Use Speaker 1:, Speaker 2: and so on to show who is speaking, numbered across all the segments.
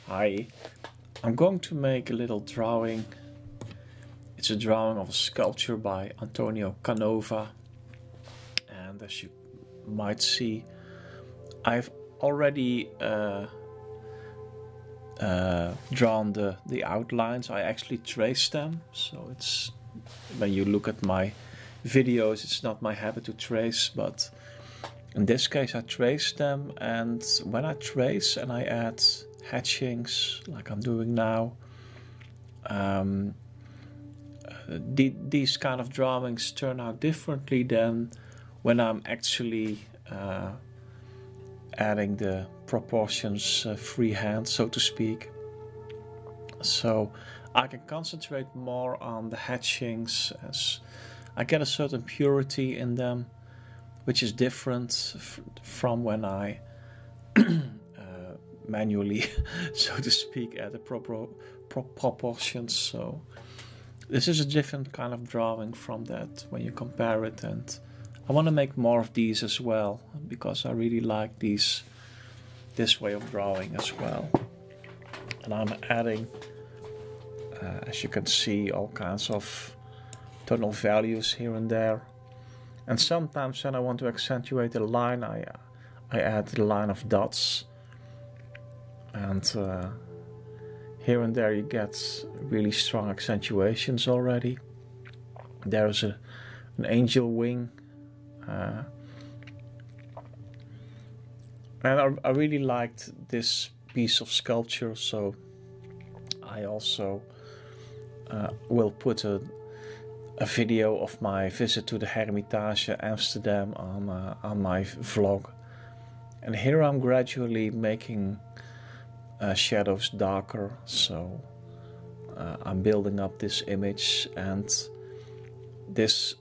Speaker 1: Hi, I'm going to make a little drawing. It's a drawing of a sculpture by Antonio Canova, and as you might see, I've already drawn the outlines. I actually traced them, so it's when you look at my videos, it's not my habit to trace, but in this case I traced them, and when I trace and I add hatchings like I'm doing now, these kind of drawings turn out differently than when I'm actually adding the proportions freehand, so to speak. So I can concentrate more on the hatchings as I get a certain purity in them, which is different from when I manually, so to speak, add the proper proportions. So this is a different kind of drawing from that when you compare it, and I want to make more of these as well because I really like this way of drawing as well. And I'm adding, as you can see, all kinds of tonal values here and there. And sometimes when I want to accentuate a line, I add the line of dots. And here and there you get really strong accentuations already. There's an angel wing. And I really liked this piece of sculpture, so I also will put a video of my visit to the Hermitage Amsterdam on my vlog. And here I'm gradually making shadows darker, so I'm building up this image, and this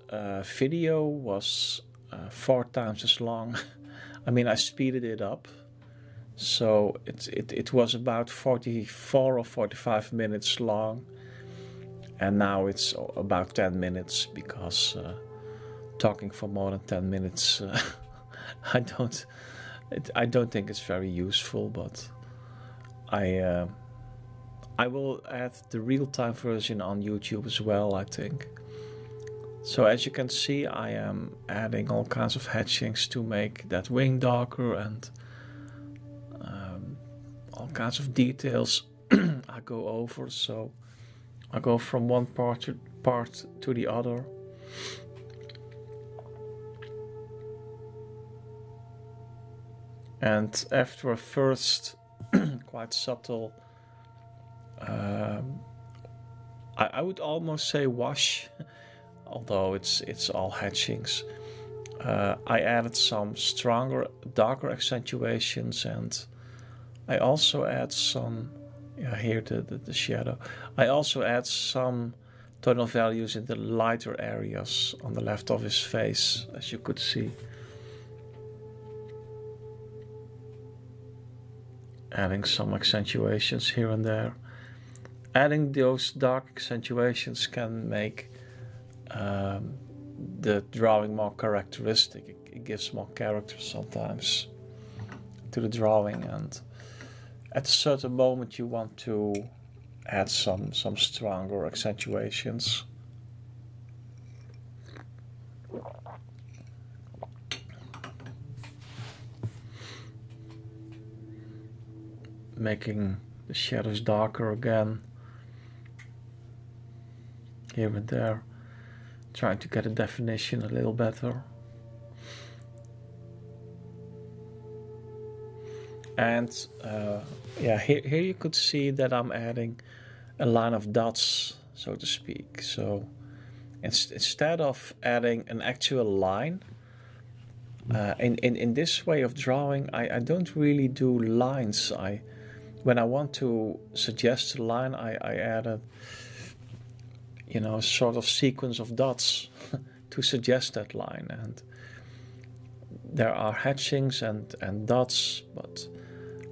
Speaker 1: video was 4 times as long. I mean, I speeded it up, so it was about 44 or 45 minutes long, and now it's about 10 minutes because talking for more than 10 minutes I don't think it's very useful, but I will add the real-time version on YouTube as well, I think. So as you can see, I am adding all kinds of hatchings to make that wing darker, and all kinds of details I go over. So I go from one part to the other. And after a first quite subtle, I would almost say wash, although it's all hatchings, I added some stronger, darker accentuations, and I also add some, here the shadow. I also add some tonal values in the lighter areas on the left of his face, as you could see. Adding some accentuations here and there. Adding those dark accentuations can make the drawing more characteristic. It gives more character sometimes to the drawing, and at a certain moment you want to add some stronger accentuations. Making the shadows darker again, here and there, trying to get a definition a little better. And here you could see that I'm adding a line of dots, so to speak. So instead of adding an actual line, in this way of drawing, I don't really do lines. When I want to suggest a line, I add a sort of sequence of dots to suggest that line, and there are hatchings and dots, but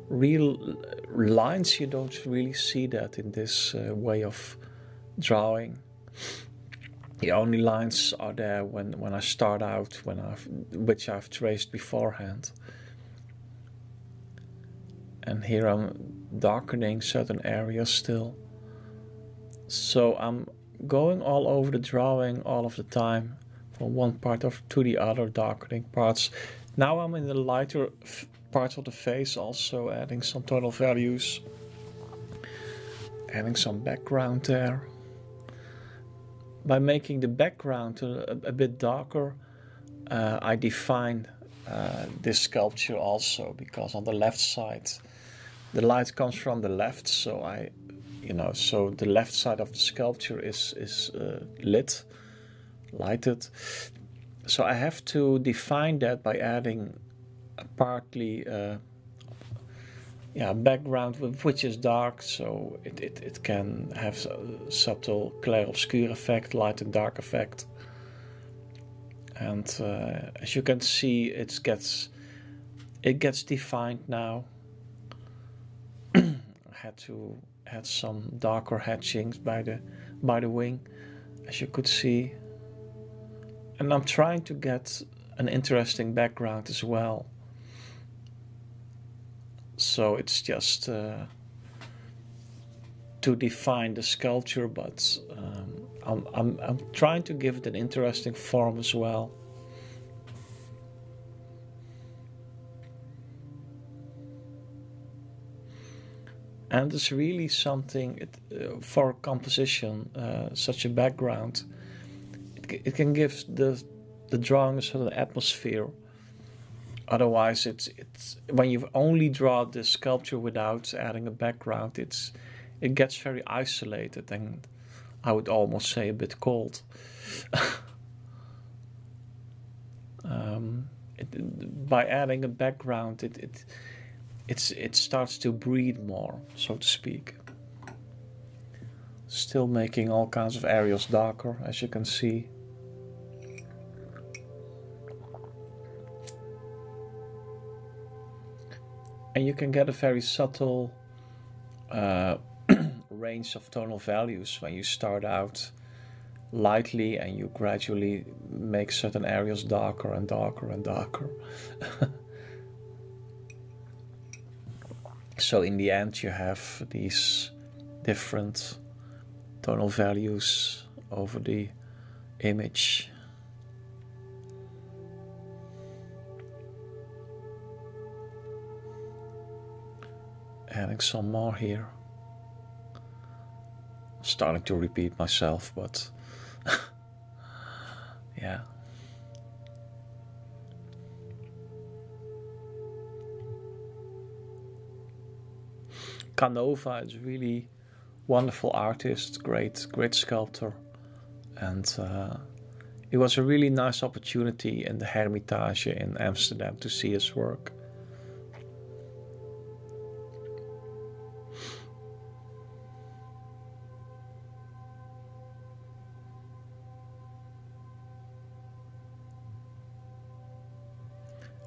Speaker 1: real lines, you don't really see that in this way of drawing. The only lines are there when I start out, which I've traced beforehand. And here I'm darkening certain areas still. So I'm going all over the drawing all of the time, from one part to the other, darkening parts. Now I'm in the lighter parts of the face, also adding some tonal values, adding some background there. By making the background a bit darker, I define this sculpture also, because on the left side the light comes from the left, so so the left side of the sculpture is lighted. So I have to define that by adding a partly background which is dark, so it can have a subtle clair-obscur effect, light and dark effect. And as you can see, it gets defined now. I had to add some darker hatchings by the wing, as you could see. And I'm trying to get an interesting background as well. So it's just to define the sculpture, but I'm trying to give it an interesting form as well. And it's really something for composition, such a background. It can give the drawing a sort of atmosphere. Otherwise, it's when you only draw the sculpture without adding a background, it gets very isolated, and I would almost say a bit cold. By adding a background, it starts to breathe more, so to speak. Still making all kinds of areas darker, as you can see. And you can get a very subtle range of tonal values when you start out lightly and you gradually make certain areas darker and darker and darker. So in the end you have these different tonal values over the image. Adding some more here. Starting to repeat myself, but yeah. Canova is really wonderful artist, great sculptor, and it was a really nice opportunity in the Hermitage in Amsterdam to see his work.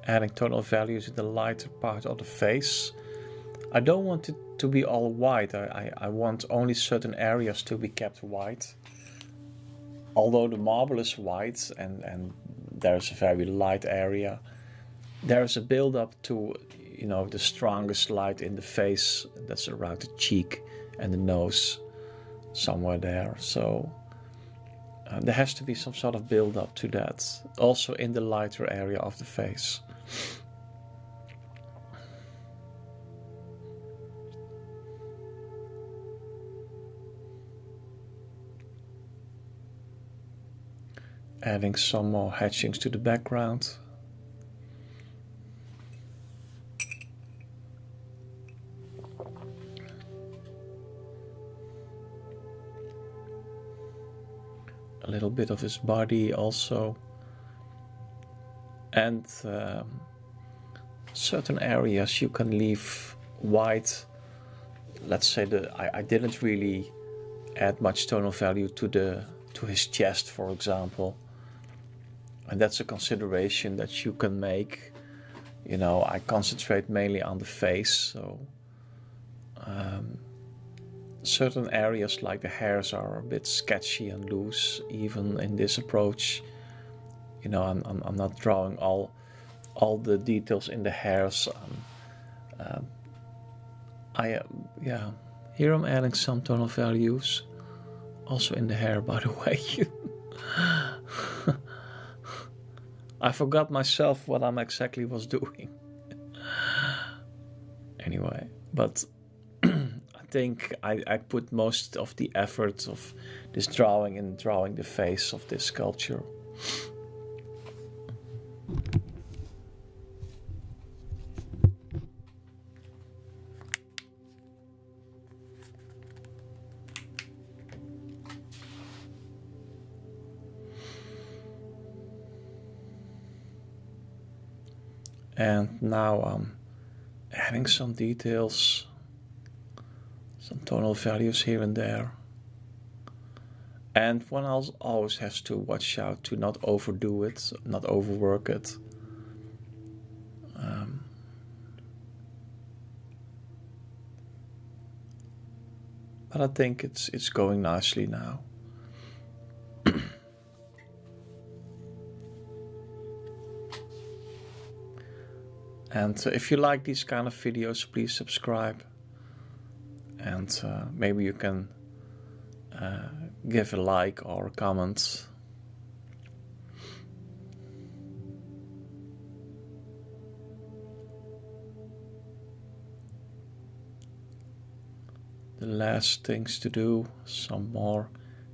Speaker 1: Adding tonal values in the lighter part of the face. I don't want it to be all white. I want only certain areas to be kept white. Although the marble is white and there's a very light area, there's a build-up to, the strongest light in the face. That's around the cheek and the nose, somewhere there. So there has to be some sort of build-up to that, also in the lighter area of the face. Adding some more hatchings to the background. A little bit of his body also. And certain areas you can leave white. Let's say I didn't really add much tonal value to his chest, for example. And that's a consideration that you can make. I concentrate mainly on the face, so certain areas like the hairs are a bit sketchy and loose, even in this approach. I'm not drawing all the details in the hairs. Yeah, here I'm adding some tonal values, also in the hair, by the way. I forgot myself what I'm exactly was doing. Anyway, but I think I put most of the effort of this drawing in drawing the face of this sculpture. And now I'm adding some details, some tonal values here and there. And one always has to watch out to not overdo it, not overwork it. But I think it's going nicely now. And if you like these kind of videos, please subscribe. And maybe you can give a like or a comment. The last things to do, some more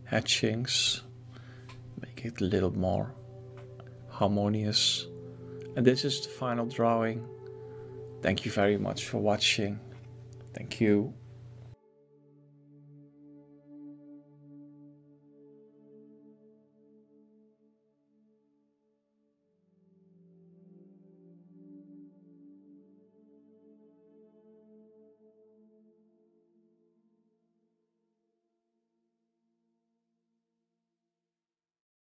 Speaker 1: hatchings, make it a little more harmonious. And this is the final drawing. Thank you very much for watching. Thank you.